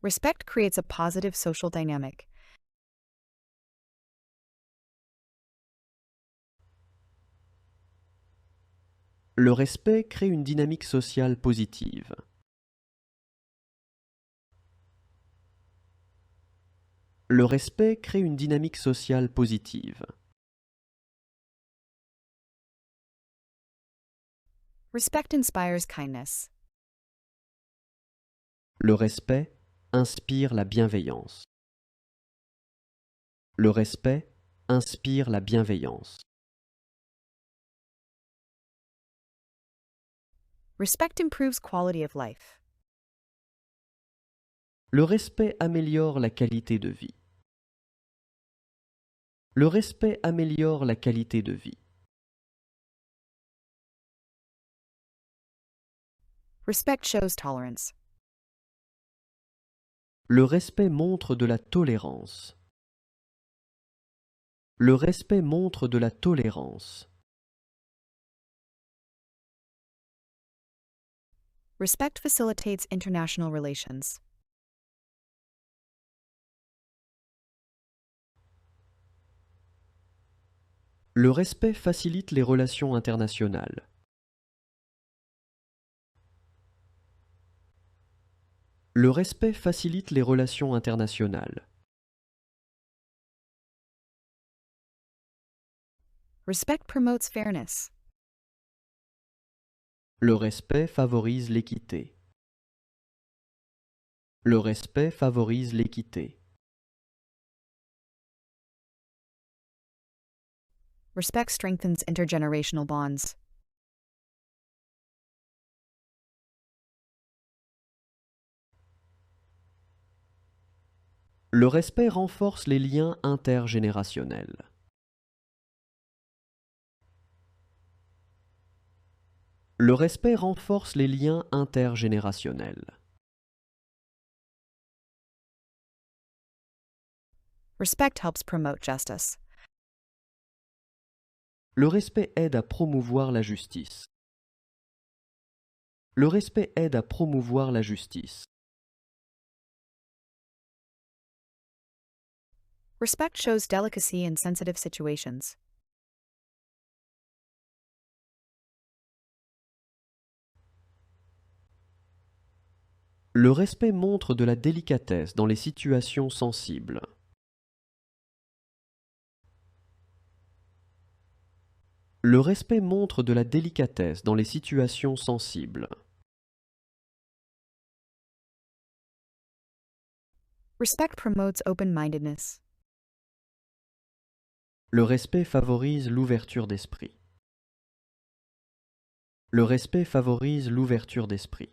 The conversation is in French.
Respect creates a positive social dynamic. Le respect crée une dynamique sociale positive. Le respect crée une dynamique sociale positive. Respect inspires kindness. Le respect inspire la bienveillance. Le respect inspire la bienveillance. Respect improves quality of life. Le respect améliore la qualité de vie. Le respect améliore la qualité de vie. Respect shows tolerance. Le respect montre de la tolérance. Le respect montre de la tolérance. Respect facilitates international relations. Le respect facilite les relations internationales. Le respect facilite les relations internationales. Respect promotes fairness. Le respect favorise l'équité. Le respect favorise l'équité. Respect strengthens intergenerational bonds. Le respect renforce les liens intergénérationnels. Le respect renforce les liens intergénérationnels. Respect helps promote justice. Le respect aide à promouvoir la justice. Le respect aide à promouvoir la justice. Respect shows delicacy in sensitive situations. Le respect montre de la délicatesse dans les situations sensibles. Le respect montre de la délicatesse dans les situations sensibles. Respect promotes open-mindedness. Le respect favorise l'ouverture d'esprit. Le respect favorise l'ouverture d'esprit.